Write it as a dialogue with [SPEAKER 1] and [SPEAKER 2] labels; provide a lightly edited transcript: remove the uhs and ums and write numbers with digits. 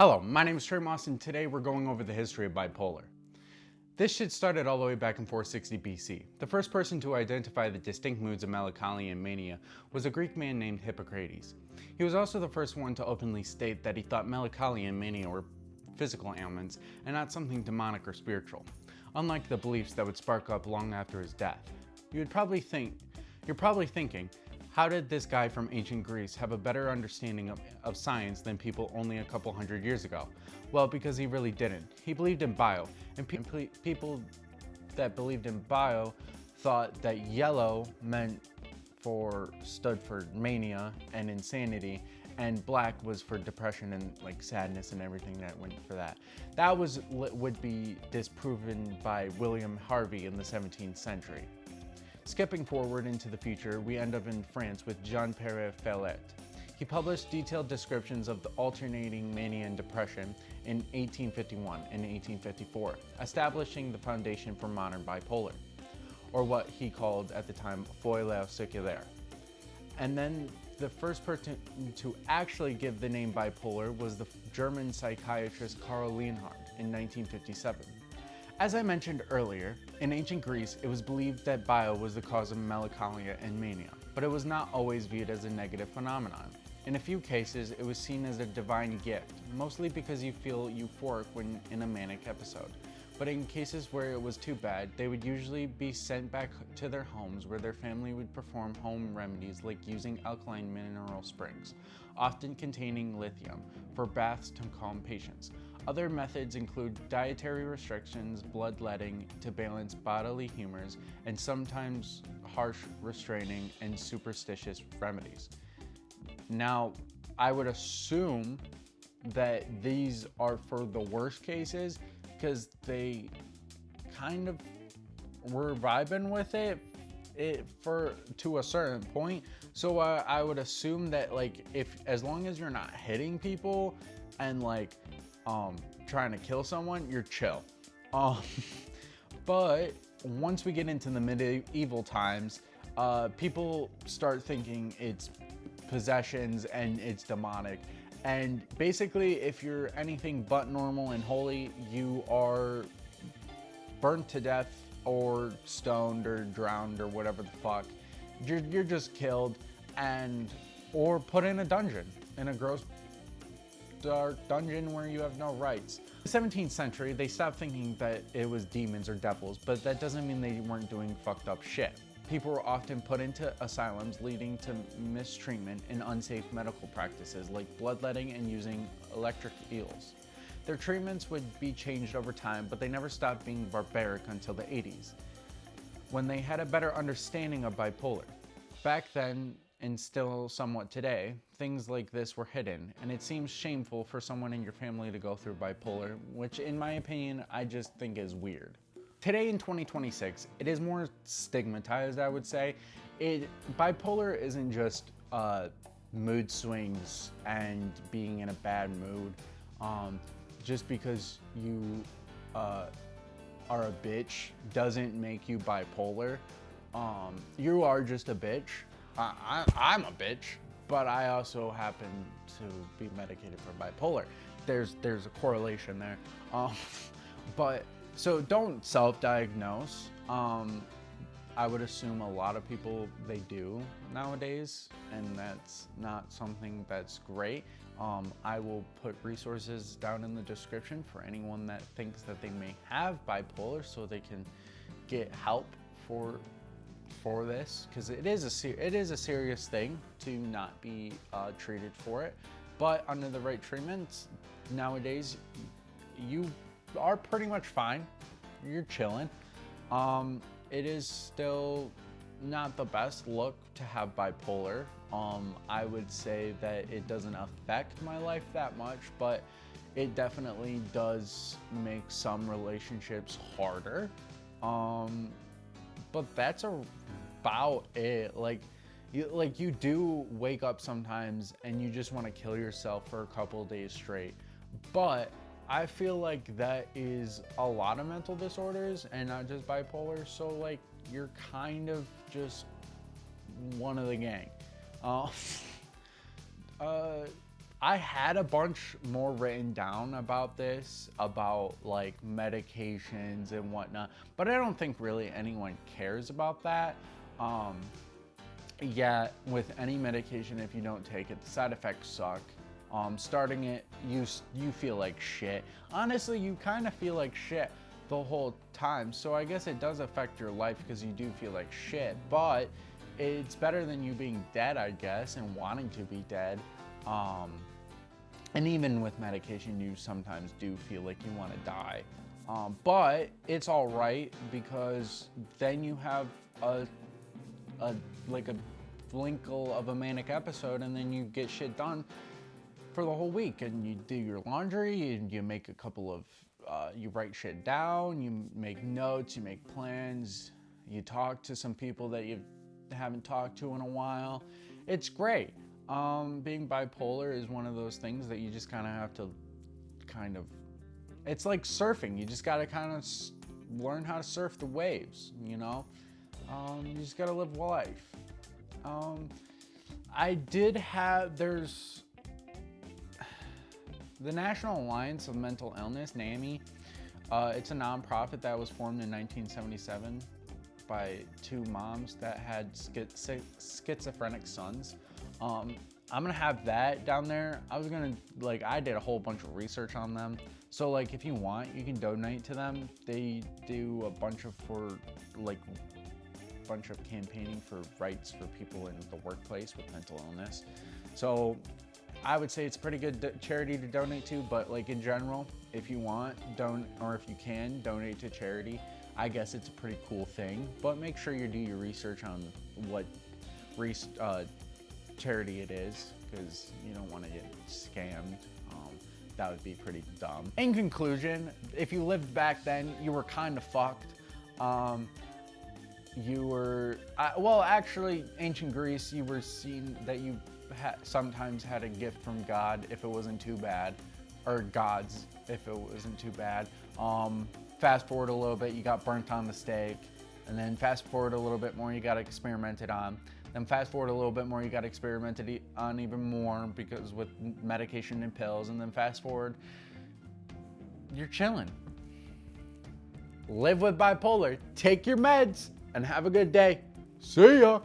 [SPEAKER 1] Hello, my name is Trey Moss, and today we're going over the history of bipolar. This shit started all the way back in 460 BC. The first person to identify the distinct moods of melancholy and mania was a Greek man named Hippocrates. He was also the first one to openly state that he thought melancholy and mania were physical ailments and not something demonic or spiritual, unlike the beliefs that would spark up long after his death. You're probably thinking, how did this guy from ancient Greece have a better understanding of science than people only a couple hundred years ago? Well, because he really didn't. He believed in bio, and people that believed in bio thought that yellow stood for mania and insanity, and black was for depression and like sadness and everything that went for that. That would be disproven by William Harvey in the 17th century. Skipping forward into the future, we end up in France with Jean-Pierre Fellet. He published detailed descriptions of the alternating mania and depression in 1851 and 1854, establishing the foundation for modern bipolar, or what he called at the time folie séculaire. And then the first person to actually give the name bipolar was the German psychiatrist Karl Leonhard in 1957. As I mentioned earlier, in ancient Greece, it was believed that bile was the cause of melancholia and mania, but it was not always viewed as a negative phenomenon. In a few cases, it was seen as a divine gift, mostly because you feel euphoric when in a manic episode. But in cases where it was too bad, they would usually be sent back to their homes where their family would perform home remedies like using alkaline mineral springs, often containing lithium, for baths to calm patients. Other methods include dietary restrictions, bloodletting to balance bodily humors, and sometimes harsh restraining and superstitious remedies. Now, I would assume that these are for the worst cases because they kind of were vibing with it to a certain point. So I would assume that as long as you're not hitting people and trying to kill someone, you're chill. But once we get into the medieval times, people start thinking it's possessions and it's demonic. And basically, if you're anything but normal and holy, you are burnt to death or stoned or drowned or whatever the fuck. You're just killed or put in a dungeon, in a gross dark dungeon where you have no rights. In the 17th century, they stopped thinking that it was demons or devils, but that doesn't mean they weren't doing fucked up shit. People were often put into asylums, leading to mistreatment and unsafe medical practices like bloodletting and using electric eels. Their treatments would be changed over time, but they never stopped being barbaric until the 80s, when they had a better understanding of bipolar. Back then, and still somewhat today, things like this were hidden, and it seems shameful for someone in your family to go through bipolar, which in my opinion, I just think is weird. Today in 2026, it is more stigmatized, I would say. Bipolar isn't just mood swings and being in a bad mood. Just because you are a bitch doesn't make you bipolar. You are just a bitch. I'm a bitch, but I also happen to be medicated for bipolar. There's a correlation there. So don't self-diagnose. I would assume a lot of people, they do nowadays, and that's not something that's great. I will put resources down in the description for anyone that thinks that they may have bipolar so they can get help for this, because it is a serious thing to not be treated for it. But under the right treatments, nowadays, you are pretty much fine. You're chilling. It is still not the best look to have bipolar. I would say that it doesn't affect my life that much, but it definitely does make some relationships harder. But that's about it. You do wake up sometimes and you just want to kill yourself for a couple of days straight. But I feel like that is a lot of mental disorders and not just bipolar. So you're kind of just one of the gang. I had a bunch more written down about this, about like medications and whatnot, but I don't think really anyone cares about that. Yeah, with any medication, if you don't take it, the side effects suck. Starting it, you feel like shit. Honestly, you kind of feel like shit the whole time. So I guess it does affect your life because you do feel like shit. But it's better than you being dead, I guess, and wanting to be dead. And even with medication, you sometimes do feel like you want to die. But it's all right because then you have a like a blinkle of a manic episode, and then you get shit done for the whole week, and you do your laundry, and you make a couple of you write shit down, you make notes, you make plans, you talk to some people that you haven't talked to in a while. It's great. Being bipolar is one of those things that you just kind of have to it's like surfing. You just got to kind of learn how to surf the waves, you know? You just got to live life. There's the National Alliance of Mental Illness, NAMI. It's a nonprofit that was formed in 1977 by two moms that had schizophrenic sons. I'm gonna have that down there. I did a whole bunch of research on them. So like, if you want, you can donate to them. They do a bunch of campaigning for rights for people in the workplace with mental illness. So I would say it's a pretty good charity to donate to, but like in general, if you want, if you can, donate to charity. I guess it's a pretty cool thing, but make sure you do your research on what charity it is, because you don't want to get scammed. That would be pretty dumb. In conclusion, if you lived back then, you were kind of fucked. Actually, ancient Greece, you were seen that you sometimes had a gift from God if it wasn't too bad, or gods if it wasn't too bad. Fast forward a little bit, you got burnt on the stake, and then fast forward a little bit more, you got experimented on. Then fast forward a little bit more, you got experimented on even more because with medication and pills, and then fast forward, you're chilling. Live with bipolar, take your meds, and have a good day. See ya.